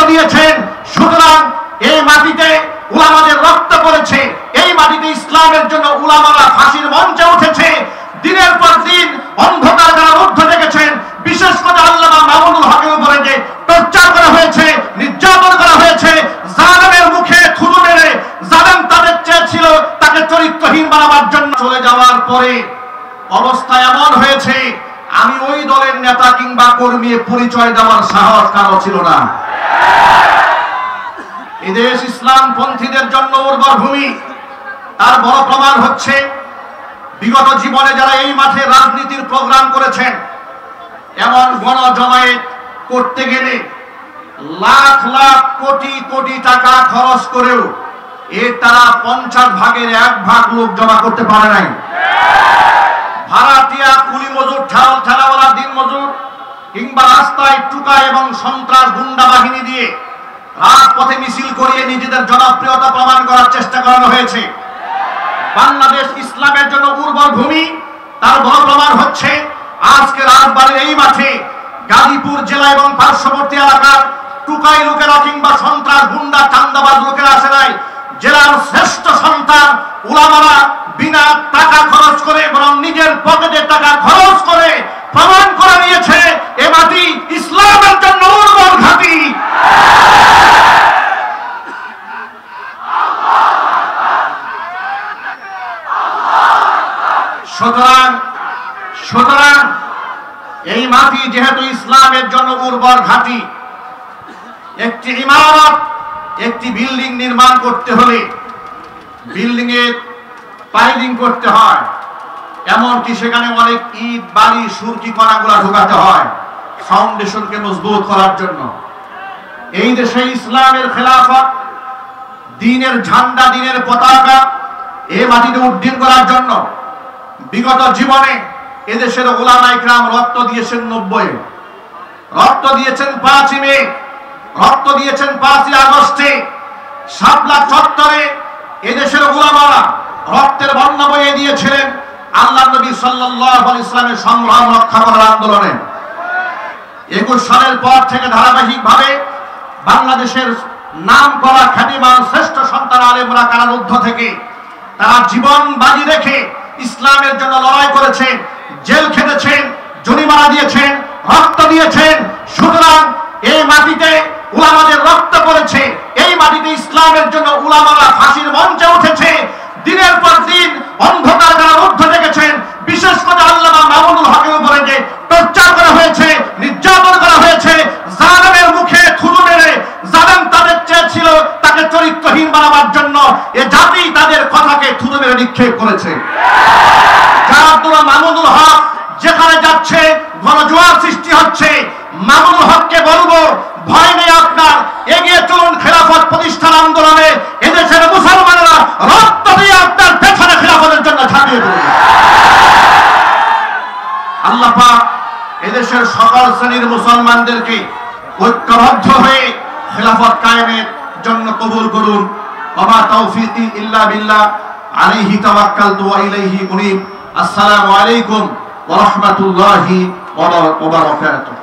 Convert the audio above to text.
দিয়েছেন। সুতরাং এই মাটিতে উলামাদের রক্ত পড়েছে, এই মাটিতে ইসলামের জন্য উলামারা ফাঁসির মঞ্চে উঠেছে, দিনের পর দিন অন্ধকার কারারুদ্ধ দেখেছেন। বিশেষ করে আল্লামা মামুনুল হকের উপরে যে টর্চার করা হয়েছে, নির্যাতন করা হয়েছে, জালেমের মুখে থুতু মেরে জালেম তাদের চেয়েছিল তাকে চরিত্রহীন বানাবার জন্য। চলে যাওয়ার পরে অবস্থা এমন হয়েছে, আমি ওই দলের নেতা কিংবা কর্মী পরিচয় দেওয়ার সাহস কারো ছিল না। এদেশ ইসলাম পন্থীদের জন্য উর্বর ভূমি। তার বড় প্রমাণ হচ্ছে বিগত জীবনে যারা এই মাঠে রাজনীতির প্রোগ্রাম করেছেন, এমন গণজমায়েত করতে গেলে লাখ লাখ কোটি কোটি টাকা খরচ করেও এর তারা 50 ভাগের 1 ভাগ লোক জমা করতে পারে নাই। ভাড়াটিয়া, কুলি মজুর, ঠেলাওয়ালা, দিন মজুর কিংবা রাস্তায় টুকা এবং সন্ত্রাস গুন্ডা বাহিনী দিয়ে রাজপথে মিছিল করিয়ে নিজেদের জনপ্রিয়তা প্রমাণ করার চেষ্টা করানো হয়েছে। বাংলাদেশ ইসলামের জন্য উর্বর ভূমি। তার বড় প্রমাণ হচ্ছে আজকে রাজবাড়ির এই মাঠে গাজীপুর জেলা এবং পার্শ্ববর্তী এলাকার টুকাই লোকেরা কিংবা সন্ত্রাস গুন্ডা চান্দাবাজ লোকেরা আসে নাই। জেলার শ্রেষ্ঠ সন্তান উলামারা বিনা টাকা খরচ করে, বরং নিজের পকেটে টাকা খরচ করে প্রমাণ করে নিয়েছে এ মাটি ইসলামের জন্য উর্বর ঘাঁটি। সুতরাং এই মাটি যেহেতু ইসলামের জন্য উর্বর ঘাঁটি, একটি ইমারত, একটি বিল্ডিং নির্মাণ করতে হলে বিল্ডিং এর পাইলিং করতে হয়, এমনকি সেখানে অনেক ইট, বালি, সুরকি কণাগুলা ঢোকাতে হয় ফাউন্ডেশনকে মজবুত করার জন্য। এই দেশে ইসলামের খেলাফত, দ্বীনের ঝান্ডা, দ্বীনের পতাকা এই মাটিতে উড্ডীন করার জন্য বিগত জীবনে এদেশের উলামায়ে কেরাম রক্ত দিয়েছেন 90-এ, রক্ত দিয়েছেন 5 মে, রক্ত দিয়েছেন 5 আগস্টে, শাপলা চত্বরে এদেশের উলামারা রক্তের বন্যা বইয়ে দিয়েছিলেন আল্লাহর নবী সাল্লাল্লাহু আলাইহি ওয়াসাল্লামের সংগ্রাম রক্ষা করার আন্দোলনে। 21 সালের পর থেকে ধারাবাহিকভাবে বাংলাদেশের নাম করা খ্যাতিমান শ্রেষ্ঠ সন্তান আলেমরা কারারুদ্ধ থেকে তারা জীবন বাজি রেখে ইসলামের জন্য লড়াই করেছেন, জেল খেটেছেন, জরিমানা দিয়েছেন, রক্ত দিয়েছেন। সুতরাং এই মাটিতে উলামাদের রক্ত পড়েছে, এই মাটিতে ইসলামের জন্য উলামারা ফাঁসির মঞ্চে উঠেছে, দিনের পর দিন অন্ধকার কারারুদ্ধ দেখেছেন। বিশেষ করে আল্লামা মামুনুল হকের উপরে যে টর্চার করা হয়েছে, নির্যাতন করা হয়েছে, জালেমের মুখে থুতু মেরে জালেম তাদের চেয়েছিল তাকে চরিত্রহীন বানাবার জন্য, এ জাতি তাদের কথাকে থুতু মেরে নিক্ষেপ করেছে। আব্দুল্লাহ মামুনুল হক যেখানে যাচ্ছে গণজোয়ার সৃষ্টি হচ্ছে। মামুনুল হককে বলবো, ভয় নেই আপনার, এগিয়ে চলুন খেলাফত প্রতিষ্ঠান আন্দোলনে। এদেশের মুসলমানেরা রক্ত দিয়ে আপনার পেছনে খেলাফতের জন্য ঝাঁপিয়ে পড়ুন। আল্লাহ পাক এদেশের সকল শ্রেণীর মুসলমানদেরকে ঐক্যবদ্ধ হয়ে খেলাফত কায়েমের জন্য কবুল করুন। ওয়া তাওফীকি ইল্লা বিল্লাহ, আলাইহি তাওয়াক্কালতু ওয়া ইলাইহি উনীব। আসসালামু আলাইকুম ওয়া রাহমাতুল্লাহি ওয়া বারাকাতুহু।